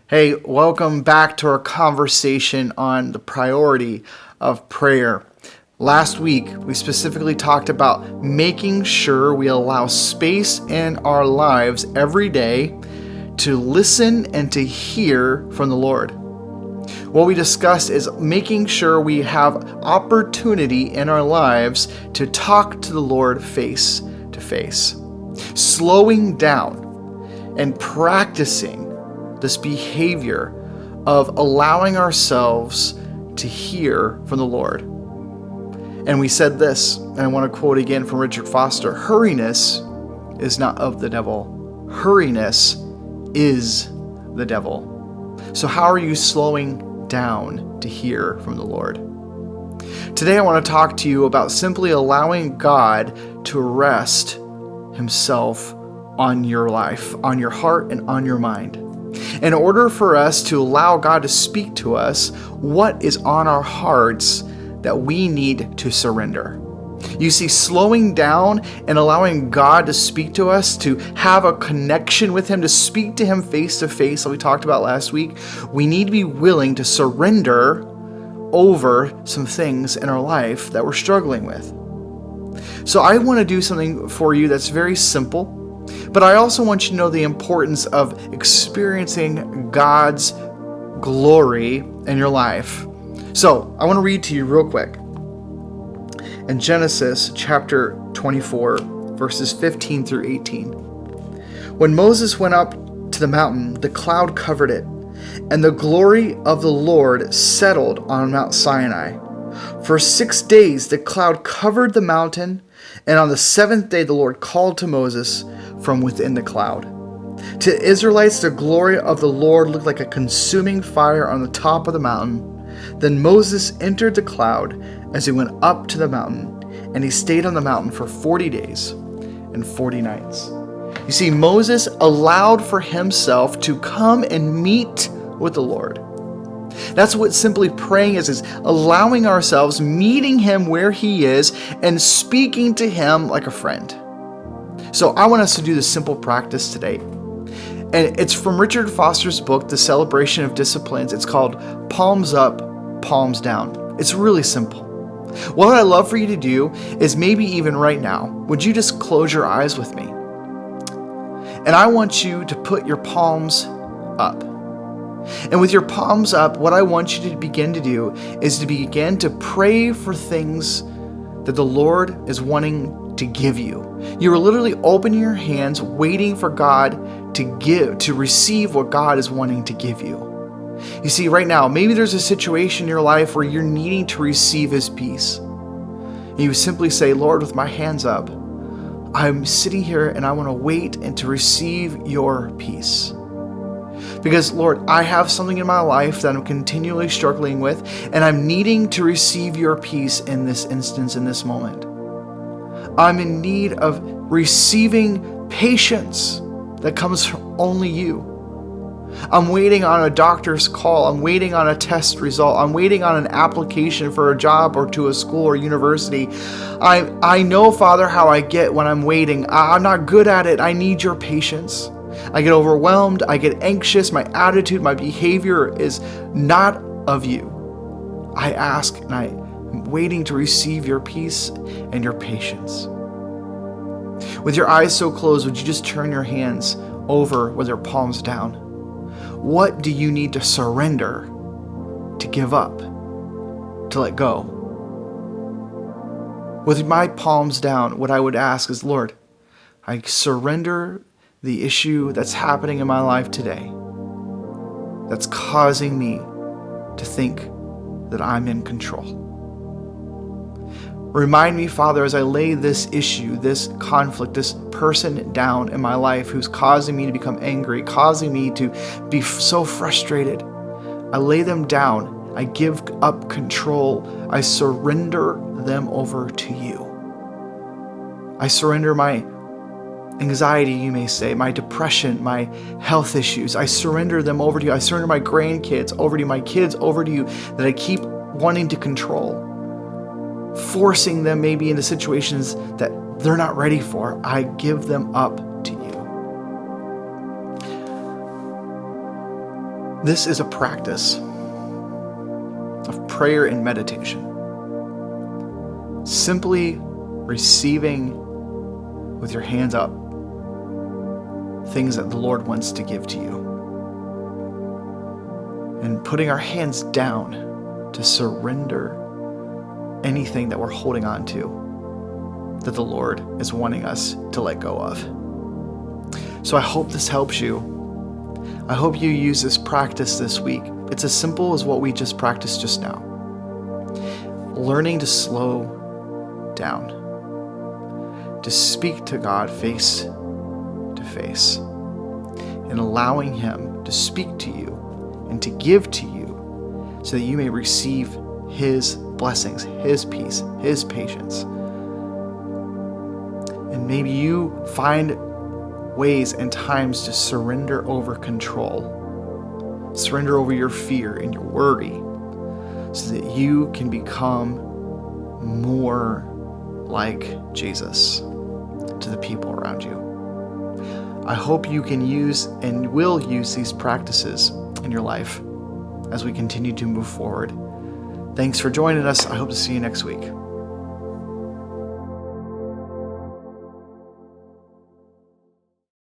Hey, welcome back to our conversation on the priority of prayer. Last week, we specifically talked about making sure we allow space in our lives every day to listen and to hear from the Lord. What we discussed is making sure we have opportunity in our lives to talk to the Lord face to face, slowing down and practicing this behavior of allowing ourselves to hear from the Lord. And we said this, and I want to quote again from Richard Foster: hurriness is not of the devil. Hurriness is the devil. So how are you slowing down to hear from the Lord? Today I want to talk to you about simply allowing God to rest himself on your life, on your heart, and on your mind. In order for us to allow God to speak to us, what is on our hearts that we need to surrender? You see, slowing down and allowing God to speak to us, to have a connection with him, to speak to him face to face, like we talked about last week, we need to be willing to surrender over some things in our life that we're struggling with. So I want to do something for you that's very simple, but I also want you to know the importance of experiencing God's glory in your life. So I want to read to you real quick. In Genesis chapter 24, verses 15 through 18. When Moses went up to the mountain, the cloud covered it, and the glory of the Lord settled on Mount Sinai. For 6 days the cloud covered the mountain, and on the seventh day the Lord called to Moses from within the cloud. To the Israelites, the glory of the Lord looked like a consuming fire on the top of the mountain. Then Moses entered the cloud as he went up to the mountain, and he stayed on the mountain for 40 days and 40 nights. You see, Moses allowed for himself to come and meet with the Lord. That's what simply praying is allowing ourselves, meeting him where he is, and speaking to him like a friend. So I want us to do this simple practice today. And it's from Richard Foster's book, The Celebration of Disciplines. It's called Palms Up, Palms Down. It's really simple. What I'd love for you to do is maybe even right now, would you just close your eyes with me? And I want you to put your palms up. And with your palms up, what I want you to begin to do is to begin to pray for things that the Lord is wanting to give you. You are literally opening your hands, waiting for God to receive what God is wanting to give you. You see, right now, maybe there's a situation in your life where you're needing to receive his peace. And you simply say, Lord, with my hands up, I'm sitting here and I want to wait and to receive your peace. Because, Lord, I have something in my life that I'm continually struggling with, and I'm needing to receive your peace in this instance, in this moment. I'm in need of receiving patience that comes from only you. I'm waiting on a doctor's call. I'm waiting on a test result. I'm waiting on an application for a job or to a school or university. I know, Father, how I get when I'm waiting. I'm not good at it. I need your patience. I get overwhelmed. I get anxious. My attitude, my behavior is not of you. I ask and I'm waiting to receive your peace and your patience. With your eyes so closed, would you just turn your hands over with your palms down? What do you need to surrender, to give up, to let go? With my palms down, what I would ask is, Lord, I surrender the issue that's happening in my life today that's causing me to think that I'm in control. Remind me, Father, as I lay this issue, this conflict, this person down in my life who's causing me to become angry, causing me to be so frustrated. I lay them down. I give up control. I surrender them over to you. I surrender my anxiety, you may say, my depression, my health issues. I surrender them over to you. I surrender my grandkids over to you, my kids over to you that I keep wanting to control, forcing them maybe into situations that they're not ready for. I give them up to you. This is a practice of prayer and meditation. Simply receiving with your hands up things that the Lord wants to give to you. And putting our hands down to surrender anything that we're holding on to that the Lord is wanting us to let go of. So I hope this helps you. I hope you use this practice this week. It's as simple as what we just practiced just now. Learning to slow down, to speak to God face to face, and allowing Him to speak to you and to give to you so that you may receive His blessings, His peace, His patience. And maybe you find ways and times to surrender over control, surrender over your fear and your worry, so that you can become more like Jesus to the people around you. I hope you can use and will use these practices in your life as we continue to move forward. Thanks for joining us. I hope to see you next week.